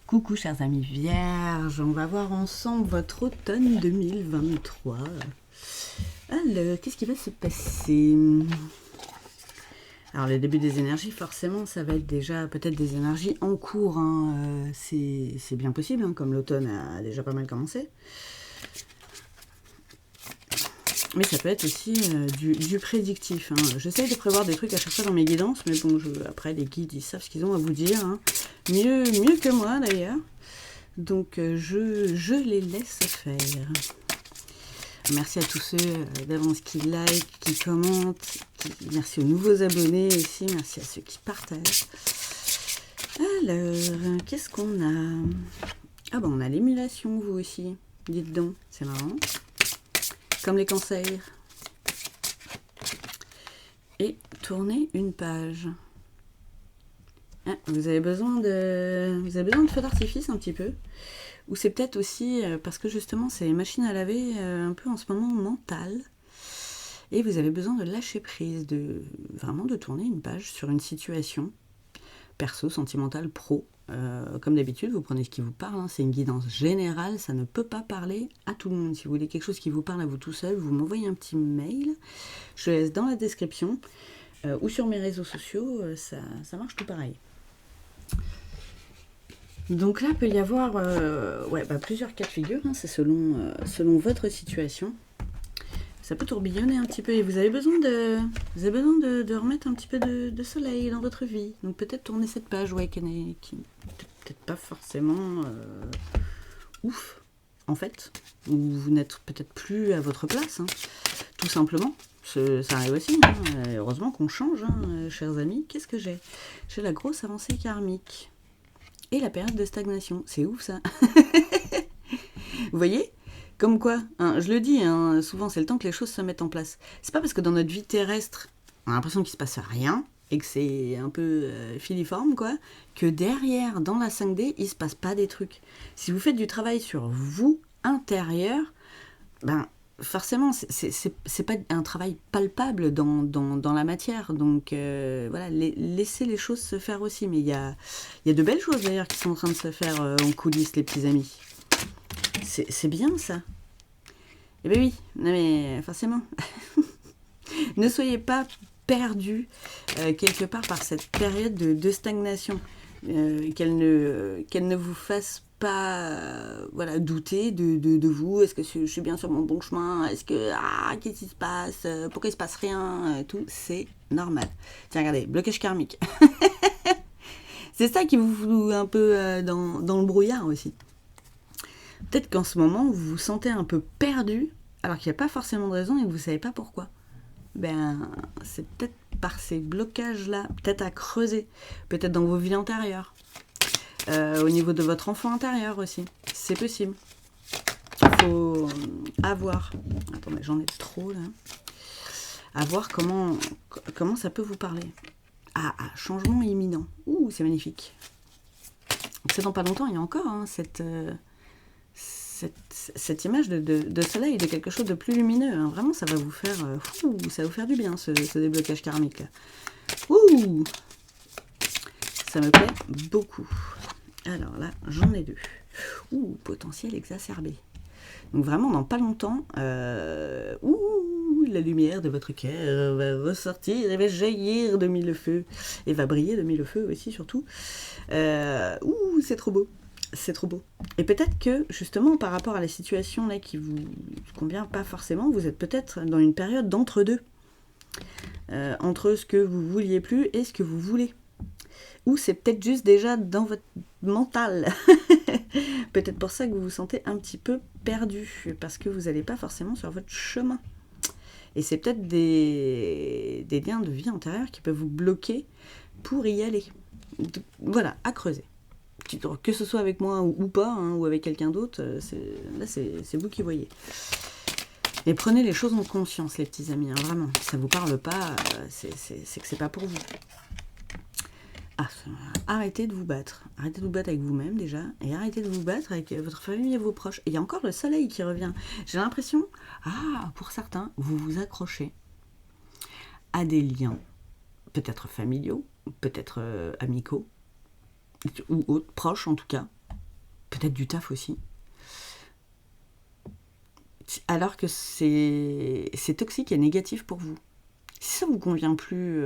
Coucou chers amis vierges, on va voir ensemble votre automne 2023. Alors, qu'est-ce qui va se passer? Alors le début des énergies, forcément, ça va être déjà peut-être des énergies en cours. C'est bien possible, hein, comme l'automne a déjà pas mal commencé. Mais ça peut être aussi du prédictif. J'essaye de prévoir des trucs à chaque fois dans mes guidances, mais bon, après les guides, ils savent ce qu'ils ont à vous dire. Mieux que moi d'ailleurs. Donc je les laisse faire. Merci à tous ceux d'avance qui like, qui commentent. Merci aux nouveaux abonnés aussi. Merci à ceux qui partagent. Alors, qu'est-ce qu'on a? Ah bon, on a l'émulation, vous aussi. Dites donc, c'est marrant. Comme les cancers. Et tournez une page. Ah, vous avez besoin de feu d'artifice un petit peu. Ou c'est peut-être aussi parce que justement c'est machine à laver un peu en ce moment mentale. Et vous avez besoin de lâcher prise, vraiment de tourner une page sur une situation perso, sentimentale, pro. Comme d'habitude, vous prenez ce qui vous parle, c'est une guidance générale, ça ne peut pas parler à tout le monde. Si vous voulez quelque chose qui vous parle à vous tout seul, vous m'envoyez un petit mail, je laisse dans la description, ou sur mes réseaux sociaux, ça marche tout pareil. Donc là, il peut y avoir plusieurs cas de figure, c'est selon votre situation. Ça peut tourbillonner un petit peu et vous avez besoin de remettre un petit peu de soleil dans votre vie. Donc peut-être tourner cette page qui n'est peut-être pas forcément ouf, en fait. Ou vous n'êtes peut-être plus à votre place, tout simplement. Ça arrive aussi, heureusement qu'on change, chers amis. Qu'est-ce que j'ai? J'ai la grosse avancée karmique. Et la période de stagnation. C'est ouf, ça. Vous voyez? Comme quoi, je le dis, souvent c'est le temps que les choses se mettent en place. C'est pas parce que dans notre vie terrestre, on a l'impression qu'il se passe rien, et que c'est un peu filiforme, que derrière, dans la 5D, il se passe pas des trucs. Si vous faites du travail sur vous, intérieur, forcément, c'est pas un travail palpable dans la matière. Donc, laissez les choses se faire aussi. Mais il y a de belles choses, d'ailleurs, qui sont en train de se faire en coulisses, les petits amis. C'est bien, ça. Eh bien oui, non mais forcément. Ne soyez pas perdus quelque part par cette période de stagnation. Qu'elle ne vous fasse pas douter de vous. Est-ce que je suis bien sur mon bon chemin? Est-ce que qu'est-ce qui se passe? Pourquoi il se passe rien? Tout, c'est normal. Tiens, regardez, blocage karmique. C'est ça qui vous fout un peu dans le brouillard aussi. Peut-être qu'en ce moment, vous vous sentez un peu perdu, alors qu'il n'y a pas forcément de raison et que vous ne savez pas pourquoi. C'est peut-être par ces blocages-là, peut-être à creuser, peut-être dans vos vies antérieures, au niveau de votre enfant intérieur aussi. C'est possible. Il faut avoir... Attendez, j'en ai trop là. À voir comment ça peut vous parler. Changement imminent. Ouh, c'est magnifique. C'est dans pas longtemps, il y a encore cette image de soleil, de quelque chose de plus lumineux. Vraiment, ça va vous faire du bien, ce déblocage karmique. Ouh, ça me plaît beaucoup. Alors là, j'en ai deux. Ouh, potentiel exacerbé. Donc vraiment, dans pas longtemps, la lumière de votre cœur va ressortir et va jaillir de mille feux. Et va briller de mille feux aussi, surtout. C'est trop beau. C'est trop beau. Et peut-être que, justement, par rapport à la situation là qui vous convient pas forcément, vous êtes peut-être dans une période d'entre-deux. Entre ce que vous vouliez plus et ce que vous voulez. Ou c'est peut-être juste déjà dans votre mental. Peut-être pour ça que vous vous sentez un petit peu perdu, parce que vous n'allez pas forcément sur votre chemin. Et c'est peut-être des liens de vie antérieure qui peuvent vous bloquer pour y aller. Voilà, à creuser. Que ce soit avec moi ou pas, ou avec quelqu'un d'autre, c'est vous qui voyez. Et prenez les choses en conscience, les petits amis, vraiment. Si ça ne vous parle pas, c'est que c'est pas pour vous. Arrêtez de vous battre. Arrêtez de vous battre avec vous-même déjà, et arrêtez de vous battre avec votre famille et vos proches. Et il y a encore le soleil qui revient. J'ai l'impression, pour certains, vous vous accrochez à des liens, peut-être familiaux, peut-être amicaux, ou autres, proches en tout cas, peut-être du taf aussi. Alors que c'est toxique et négatif pour vous. Si ça vous convient plus,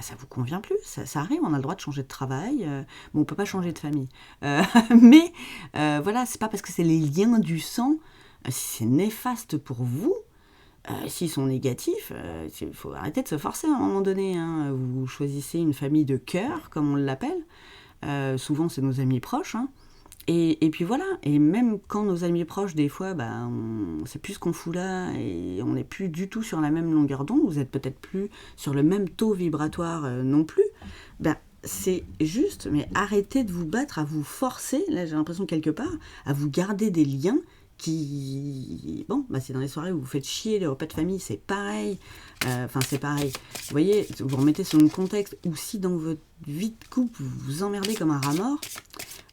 ça vous convient plus. Ça arrive, on a le droit de changer de travail. Bon, on peut pas changer de famille. Mais voilà, c'est pas parce que c'est les liens du sang, si c'est néfaste pour vous, s'ils sont négatifs, il faut arrêter de se forcer à un moment donné. Hein. Vous choisissez une famille de cœur, comme on l'appelle. Souvent, c'est nos amis proches. Hein. Et puis voilà, et même quand nos amis proches, des fois, on sait plus ce qu'on fout là, et on n'est plus du tout sur la même longueur d'onde, vous êtes peut-être plus sur le même taux vibratoire non plus, c'est juste, mais arrêtez de vous battre, à vous forcer, là j'ai l'impression quelque part, à vous garder des liens qui... Bon, c'est dans les soirées où vous faites chier, les repas de famille, c'est pareil. C'est pareil. Vous voyez, vous remettez sur le contexte, ou si dans votre vie de couple, vous vous emmerdez comme un rat mort,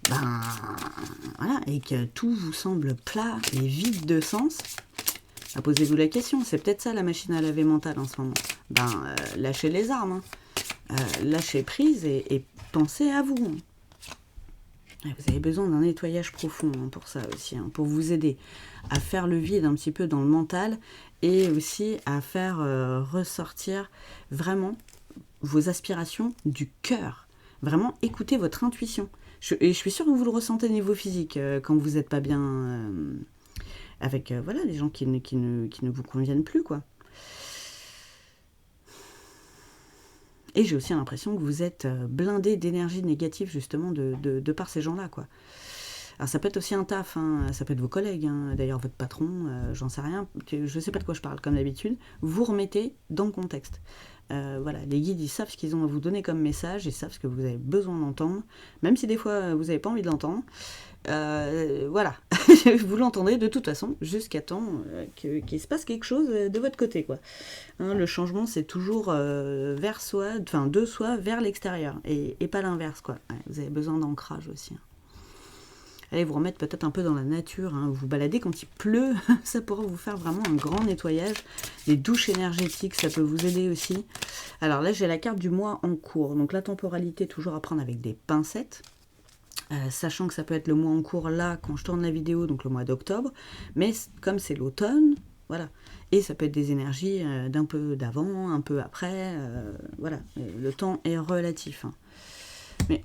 voilà, et que tout vous semble plat et vide de sens, posez-vous la question, c'est peut-être ça la machine à laver mentale en ce moment. Lâchez les armes, hein. Lâchez prise et pensez à vous. Vous avez besoin d'un nettoyage profond pour ça aussi, hein, pour vous aider à faire le vide un petit peu dans le mental et aussi à faire ressortir vraiment vos aspirations du cœur. Vraiment écoutez votre intuition. Et je suis sûre que vous le ressentez au niveau physique quand vous n'êtes pas bien avec les gens qui ne vous conviennent plus, quoi. Et j'ai aussi l'impression que vous êtes blindé d'énergie négative justement de par ces gens-là, quoi. Alors ça peut être aussi un taf, hein, ça peut être vos collègues, hein, d'ailleurs votre patron, j'en sais rien, je sais pas de quoi je parle comme d'habitude, vous remettez dans le contexte. Les guides ils savent ce qu'ils ont à vous donner comme message, ils savent ce que vous avez besoin d'entendre, même si des fois vous n'avez pas envie de l'entendre. Vous l'entendrez de toute façon jusqu'à temps qu'il se passe quelque chose de votre côté, quoi. Hein, le changement c'est toujours vers soi, de soi vers l'extérieur et pas l'inverse, quoi. Ouais, vous avez besoin d'ancrage aussi. Hein. Allez vous remettre peut-être un peu dans la nature, hein, vous balader quand il pleut, ça pourra vous faire vraiment un grand nettoyage. Les douches énergétiques, ça peut vous aider aussi. Alors là, j'ai la carte du mois en cours, donc la temporalité, toujours à prendre avec des pincettes, sachant que ça peut être le mois en cours là, quand je tourne la vidéo, donc le mois d'octobre, mais comme c'est l'automne, voilà. Et ça peut être des énergies d'un peu d'avant, un peu après, le temps est relatif, hein. Mais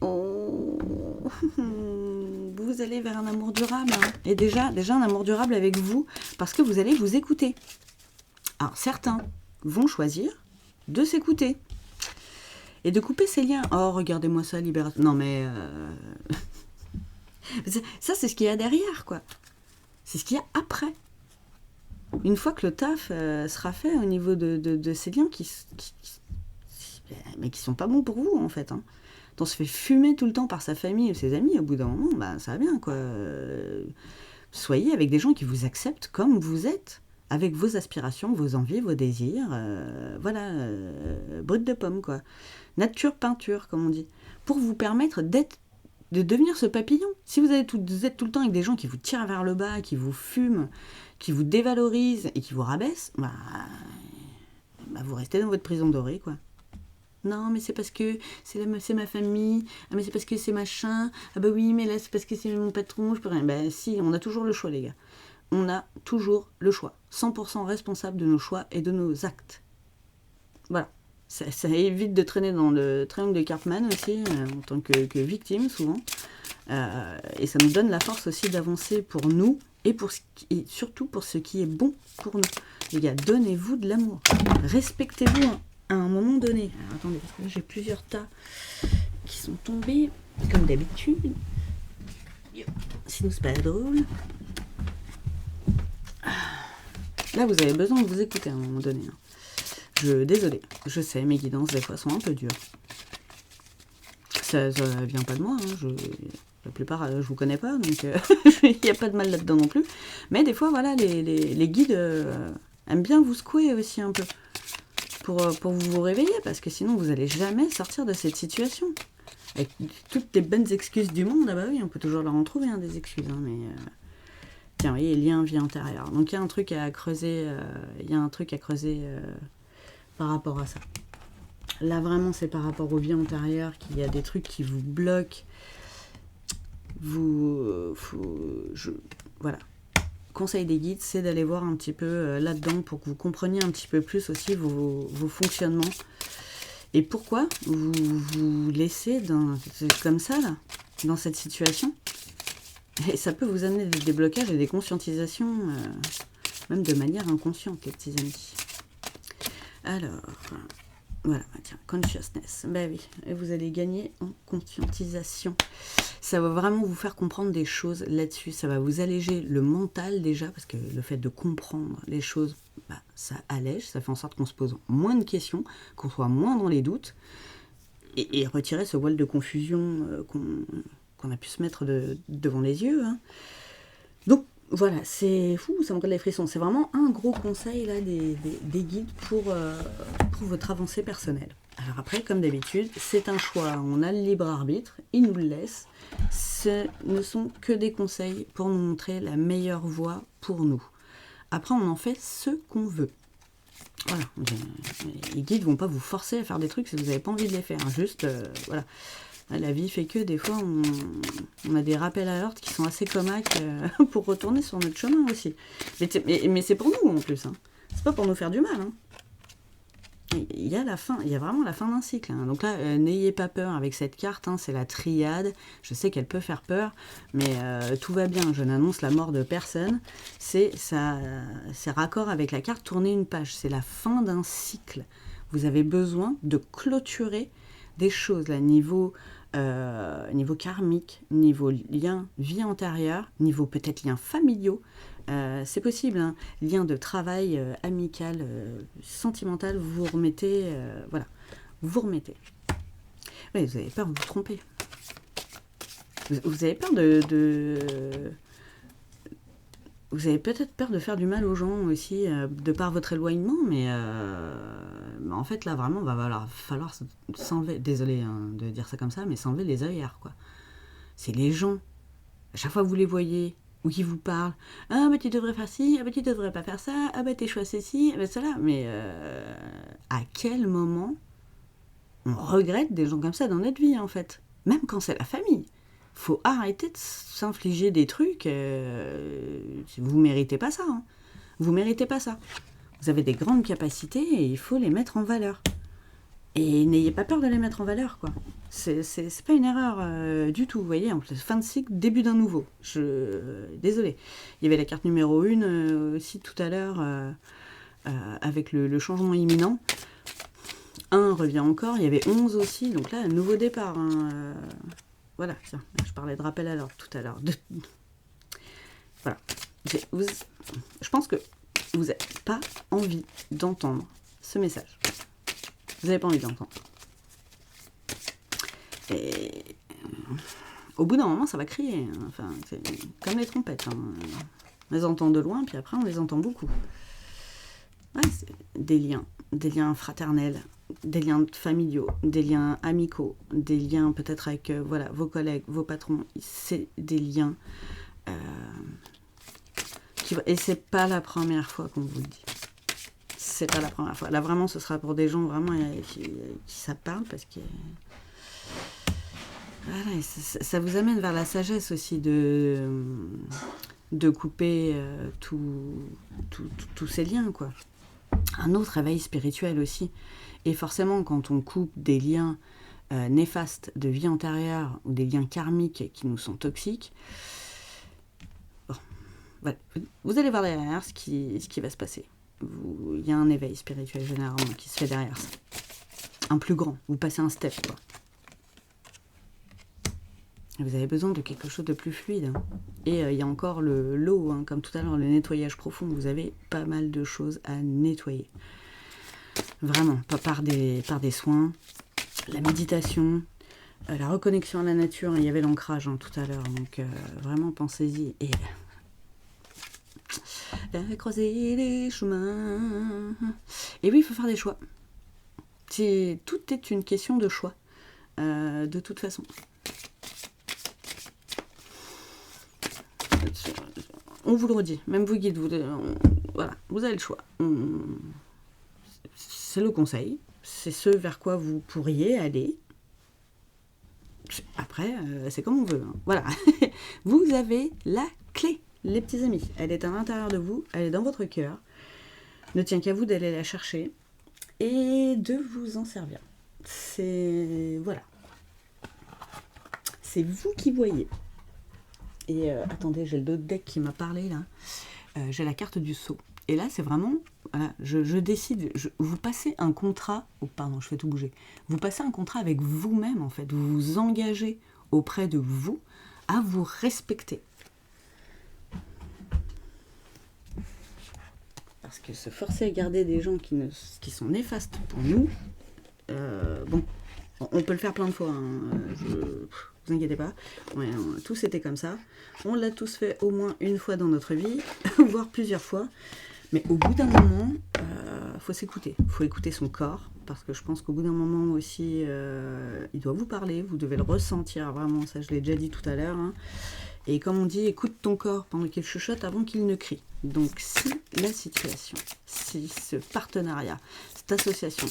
vous allez vers un amour durable, hein. Et déjà un amour durable avec vous, parce que vous allez vous écouter. Alors certains vont choisir de s'écouter et de couper ses liens. Oh, regardez-moi ça, libération. Non mais ça c'est ce qu'il y a derrière, quoi. C'est ce qu'il y a après. Une fois que le taf sera fait au niveau de ces liens qui sont pas bons pour vous en fait, hein. On se fait fumer tout le temps par sa famille ou ses amis, au bout d'un moment, ça va bien, quoi. Soyez avec des gens qui vous acceptent comme vous êtes, avec vos aspirations, vos envies, vos désirs, brut de pomme, quoi. Nature peinture, comme on dit, pour vous permettre de devenir ce papillon. Si vous êtes tout le temps avec des gens qui vous tirent vers le bas, qui vous fument, qui vous dévalorisent et qui vous rabaissent, vous restez dans votre prison dorée, quoi. Non, mais c'est parce que c'est ma famille. Ah, mais c'est parce que c'est machin. Ah bah oui, mais là, c'est parce que c'est mon patron. Je peux rien. Si, on a toujours le choix, les gars. On a toujours le choix. 100% responsable de nos choix et de nos actes. Voilà. Ça évite de traîner dans le triangle de Cartman aussi, en tant que victime, souvent. Et ça nous donne la force aussi d'avancer pour nous et surtout pour ce qui est bon pour nous. Les gars, donnez-vous de l'amour. Respectez-vous, hein. À un moment donné. Alors, attendez, parce que là, j'ai plusieurs tas qui sont tombés, comme d'habitude. Sinon, c'est pas drôle. Là, vous avez besoin de vous écouter à un moment donné. Hein. Désolée, je sais, mes guidances, des fois, sont un peu dures. Ça vient pas de moi. Hein. La plupart, je vous connais pas, donc il n'y a pas de mal là-dedans non plus. Mais des fois, voilà, les guides aiment bien vous secouer aussi un peu. Pour vous réveiller, parce que sinon vous n'allez jamais sortir de cette situation. Avec toutes les bonnes excuses du monde, ah bah oui, on peut toujours leur en trouver des excuses, hein, mais tiens, vous voyez, lien vie intérieure. Donc il y a un truc à creuser, par rapport à ça. Là vraiment, c'est par rapport aux vies antérieures qu'il y a des trucs qui vous bloquent. Voilà. Conseil des guides, c'est d'aller voir un petit peu là-dedans pour que vous compreniez un petit peu plus aussi vos fonctionnements. Et pourquoi vous vous laissez comme ça, là, dans cette situation. Et ça peut vous amener des déblocages et des conscientisations, même de manière inconsciente, les petits amis. Alors, voilà, tiens, consciousness. Ben oui, et vous allez gagner en conscientisation. Ça va vraiment vous faire comprendre des choses là-dessus. Ça va vous alléger le mental déjà, parce que le fait de comprendre les choses, ça allège, ça fait en sorte qu'on se pose moins de questions, qu'on soit moins dans les doutes, et retirer ce voile de confusion qu'on a pu se mettre devant les yeux. Hein. Donc, voilà, c'est fou, ça me donne les frissons. C'est vraiment un gros conseil là, des guides pour votre avancée personnelle. Alors après, comme d'habitude, c'est un choix. On a le libre arbitre, ils nous le laissent. Ce ne sont que des conseils pour nous montrer la meilleure voie pour nous. Après, on en fait ce qu'on veut. Voilà. Les guides ne vont pas vous forcer à faire des trucs si vous n'avez pas envie de les faire. Juste, voilà. La vie fait que des fois, on a des rappels à l'ordre qui sont assez comaques pour retourner sur notre chemin aussi. Mais c'est pour nous en plus. Hein. C'est pas pour nous faire du mal. Hein. Il y a la fin, il y a vraiment la fin d'un cycle. Hein. Donc là, n'ayez pas peur avec cette carte. Hein, c'est la triade. Je sais qu'elle peut faire peur, mais tout va bien. Je n'annonce la mort de personne. C'est raccord avec la carte. Tournez une page. C'est la fin d'un cycle. Vous avez besoin de clôturer des choses là, niveau karmique, niveau lien vie antérieure, niveau peut-être liens familiaux, c'est possible, hein, lien de travail amical, sentimental, vous remettez, voilà, vous remettez. Oui, vous avez peur de vous tromper. Vous avez peur vous avez peut-être peur de faire du mal aux gens aussi, de par votre éloignement, mais en fait, là, vraiment, va falloir s'enlever, désolé hein, de dire ça comme ça, mais s'enlever les œillères, quoi. C'est les gens, à chaque fois que vous les voyez, ou qui vous parlent, « Ah, bah tu devrais faire ci, ah, bah tu devrais pas faire ça, ah, bah tes choix c'est ci, ah, bah cela. » Mais à quel moment on regrette des gens comme ça dans notre vie, en fait? Même quand c'est la famille. Faut arrêter de s'infliger des trucs. Vous méritez pas ça. Hein. Vous méritez pas ça. Vous avez des grandes capacités et il faut les mettre en valeur. Et n'ayez pas peur de les mettre en valeur, quoi. C'est pas une erreur du tout. Vous voyez, en plus, fin de cycle, début d'un nouveau. Désolée. Il y avait la carte numéro 1 aussi tout à l'heure avec le changement imminent. 1 revient encore. Il y avait 11 aussi. Donc là, un nouveau départ. Hein, voilà, tiens, je parlais de rappel à l'ordre tout à l'heure. Voilà. Je pense que vous n'avez pas envie d'entendre ce message. Vous n'avez pas envie d'entendre. Et au bout d'un moment, ça va crier. Hein. Enfin, c'est comme les trompettes. Hein. On les entend de loin, puis après, on les entend beaucoup. Ouais, c'est des liens fraternels, des liens familiaux, des liens amicaux, des liens peut-être avec voilà, vos collègues, vos patrons. C'est des liens et c'est pas la première fois qu'on vous le dit. C'est pas la première fois. Là vraiment, ce sera pour des gens vraiment qui ça parle parce que voilà, ça vous amène vers la sagesse aussi de couper tous ces liens, quoi. Un autre réveil spirituel aussi. Et forcément, quand on coupe des liens néfastes de vie antérieure ou des liens karmiques qui nous sont toxiques, bon, voilà. Vous allez voir derrière ce qui va se passer. Il y a un éveil spirituel généralement qui se fait derrière ça. Un plus grand. Vous passez un step, quoi. Vous avez besoin de quelque chose de plus fluide. Hein. Et il y a encore l'eau, hein, comme tout à l'heure, le nettoyage profond. Vous avez pas mal de choses à nettoyer. Vraiment, pas par des soins, la méditation, la reconnexion à la nature. Il y avait l'ancrage hein, tout à l'heure, donc vraiment pensez-y. Et croiser les chemins. Et oui, il faut faire des choix. Tout est une question de choix, de toute façon. On vous le redit, même vous guide, voilà, vous avez le choix. C'est le conseil, c'est ce vers quoi vous pourriez aller. Après, après, c'est comme on veut. Hein. Voilà. Vous avez la clé, les petits amis. Elle est à l'intérieur de vous, elle est dans votre cœur. Ne tient qu'à vous d'aller la chercher et de vous en servir. C'est... Voilà. C'est vous qui voyez. Et attendez, j'ai le d'autres deck qui m'a parlé là. J'ai la carte du sceau. Et là, c'est vraiment, voilà, je décide, vous passez un contrat, oh pardon, je fais tout bouger. Vous passez un contrat avec vous-même en fait. Vous vous engagez auprès de vous à vous respecter. Parce que se forcer à garder des gens qui sont néfastes pour nous, bon, on peut le faire plein de fois. Hein, vous inquiétez pas. Ouais, tous étaient comme ça. On l'a tous fait au moins une fois dans notre vie, voire plusieurs fois. Mais au bout d'un moment, faut s'écouter. Il faut écouter son corps, parce que je pense qu'au bout d'un moment aussi, il doit vous parler, vous devez le ressentir vraiment, ça je l'ai déjà dit tout à l'heure. Hein. Et comme on dit, écoute ton corps pendant qu'il chuchote avant qu'il ne crie. Donc si la situation, si ce partenariat, cette association,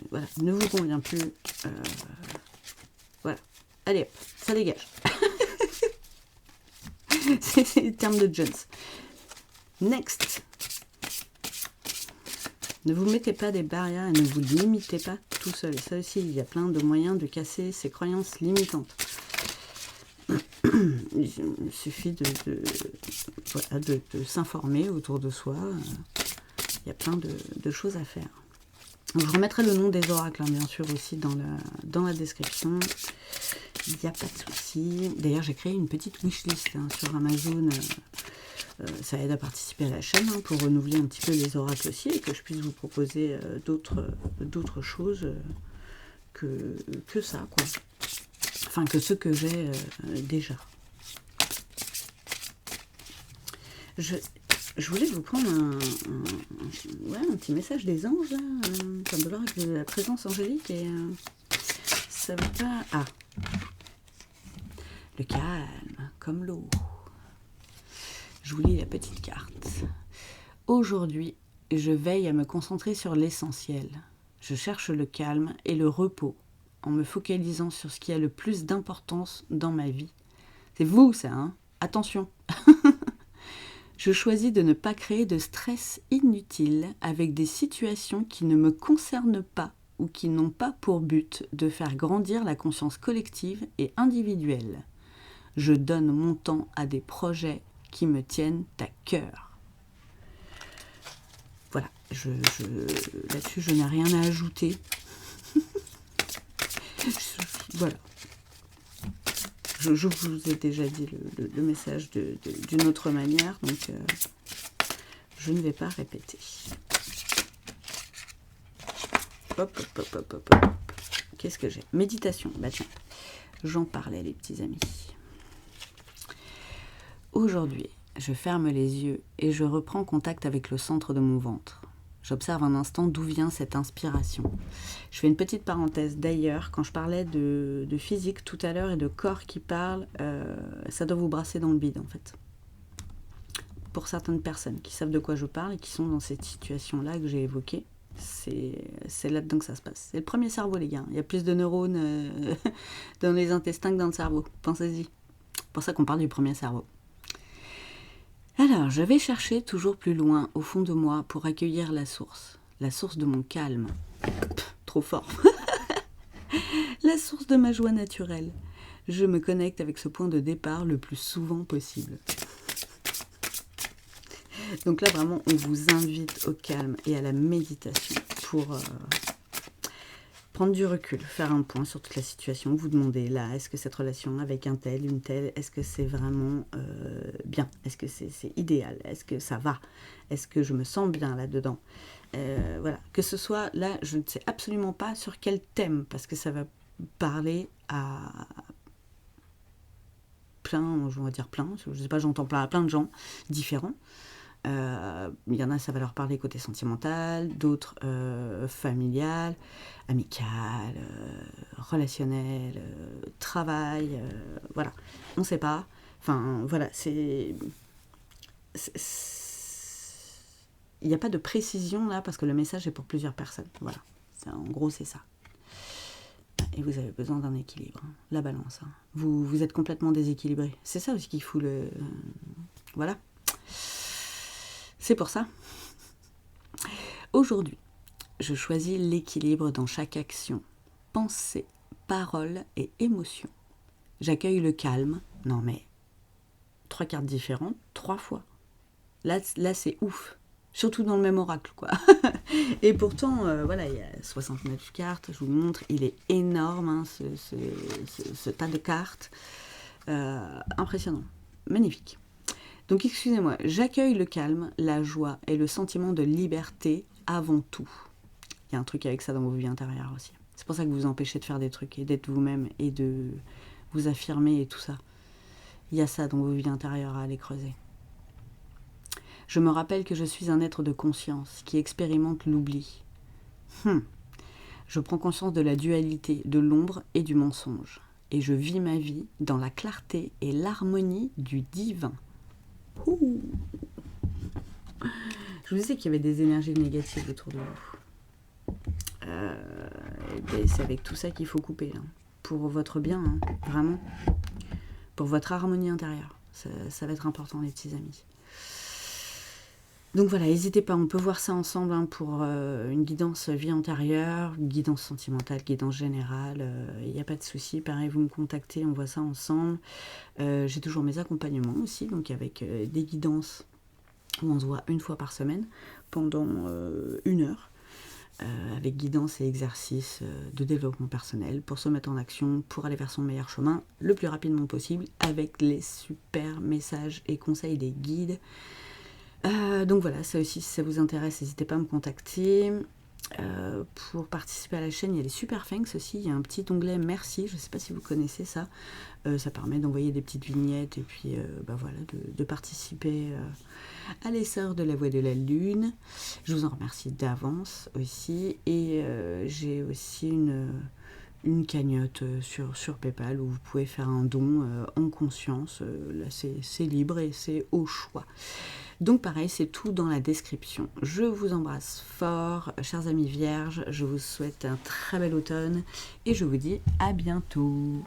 voilà, ne vous convient plus, voilà, allez hop, ça dégage. C'est le terme de Jones. Next. Ne vous mettez pas des barrières et ne vous limitez pas tout seul. Et ça aussi, il y a plein de moyens de casser ces croyances limitantes. Il suffit voilà, de s'informer autour de soi. Il y a plein de choses à faire. Donc, je remettrai le nom des oracles, hein, bien sûr, aussi dans la description. Il n'y a pas de souci. D'ailleurs, j'ai créé une petite wishlist hein, sur Amazon. Ça aide à participer à la chaîne hein, pour renouveler un petit peu les oracles aussi et que je puisse vous proposer d'autres choses que ça, quoi. Enfin, que ceux que j'ai déjà. Je voulais vous prendre un petit message des anges, là, comme de voir avec la présence angélique et ça va pas... Ah, le calme, comme l'eau. Je vous lis la petite carte. Aujourd'hui, je veille à me concentrer sur l'essentiel. Je cherche le calme et le repos en me focalisant sur ce qui a le plus d'importance dans ma vie. C'est vous, ça, hein? Attention. Je choisis de ne pas créer de stress inutile avec des situations qui ne me concernent pas ou qui n'ont pas pour but de faire grandir la conscience collective et individuelle. Je donne mon temps à des projets qui me tiennent à cœur. Voilà, là-dessus, je n'ai rien à ajouter. Voilà. Je vous ai déjà dit le message d'une autre manière, donc je ne vais pas répéter. Hop, hop, hop, hop, hop, hop. Qu'est-ce que j'ai? Méditation. Bah tiens, j'en parlais, les petits amis. Aujourd'hui, je ferme les yeux et je reprends contact avec le centre de mon ventre. J'observe un instant d'où vient cette inspiration. Je fais une petite parenthèse. D'ailleurs, quand je parlais de physique tout à l'heure et de corps qui parle, ça doit vous brasser dans le bide en fait. Pour certaines personnes qui savent de quoi je parle et qui sont dans cette situation-là que j'ai évoquée, c'est là-dedans que ça se passe. C'est le premier cerveau, les gars. Il y a plus de neurones dans les intestins que dans le cerveau. Pensez-y. C'est pour ça qu'on parle du premier cerveau. Alors, je vais chercher toujours plus loin au fond de moi pour accueillir la source de mon calme. Trop fort. La source de ma joie naturelle. Je me connecte avec ce point de départ le plus souvent possible. Donc là, vraiment, on vous invite au calme et à la méditation pour prendre du recul, faire un point sur toute la situation, vous demandez là, est-ce que cette relation avec un tel, une telle, est-ce que c'est vraiment bien? Est-ce que c'est idéal? Est-ce que ça va? Est-ce que je me sens bien là-dedans? Voilà, que ce soit là, je ne sais absolument pas sur quel thème, parce que ça va parler à plein, je vais dire plein, je ne sais pas, j'entends plein de gens différents. Il y en a, ça va leur parler côté sentimental, d'autres familial, amical, relationnel, travail, voilà, on ne sait pas. Enfin, voilà, il n'y a pas de précision là parce que le message est pour plusieurs personnes. Voilà, en gros, c'est ça. Et vous avez besoin d'un équilibre, hein. La balance. Hein. Vous êtes complètement déséquilibré. C'est ça aussi qui fout le... Voilà. C'est pour ça. Aujourd'hui, je choisis l'équilibre dans chaque action, pensée, parole et émotion. J'accueille le calme. Non mais, 3 cartes différentes, 3 fois. Là c'est ouf. Surtout dans le même oracle, quoi. Et pourtant, voilà, il y a 69 cartes, je vous montre, il est énorme, hein, ce tas de cartes. Impressionnant, magnifique. Donc, excusez-moi, j'accueille le calme, la joie et le sentiment de liberté avant tout. Il y a un truc avec ça dans vos vies intérieures aussi. C'est pour ça que vous vous empêchez de faire des trucs et d'être vous-même et de vous affirmer et tout ça. Il y a ça dans vos vies intérieures à aller creuser. Je me rappelle que je suis un être de conscience qui expérimente l'oubli. Je prends conscience de la dualité, de l'ombre et du mensonge. Et je vis ma vie dans la clarté et l'harmonie du divin. Ouh. Je vous disais qu'il y avait des énergies négatives autour de vous. C'est avec tout ça qu'il faut couper. Hein. Pour votre bien, hein, vraiment. Pour votre harmonie intérieure. Ça va être important, les petits amis. Donc voilà, n'hésitez pas, on peut voir ça ensemble hein, pour une guidance vie antérieure, guidance sentimentale, guidance générale, il n'y a pas de souci. Pareil, vous me contactez, on voit ça ensemble. J'ai toujours mes accompagnements aussi, donc avec des guidances où on se voit une fois par semaine pendant 1 heure, avec guidance et exercices de développement personnel pour se mettre en action, pour aller vers son meilleur chemin le plus rapidement possible, avec les super messages et conseils des guides. Donc voilà, ça aussi, si ça vous intéresse, n'hésitez pas à me contacter. Pour participer à la chaîne, il y a les super thanks aussi. Il y a un petit onglet merci, je ne sais pas si vous connaissez ça. Ça permet d'envoyer des petites vignettes et puis voilà, de participer à l'essor de la Voix de la Lune. Je vous en remercie d'avance aussi. Et j'ai aussi une cagnotte sur PayPal où vous pouvez faire un don en conscience. Là, c'est libre et c'est au choix. Donc pareil, c'est tout dans la description. Je vous embrasse fort, chers amis vierges. Je vous souhaite un très bel automne et je vous dis à bientôt.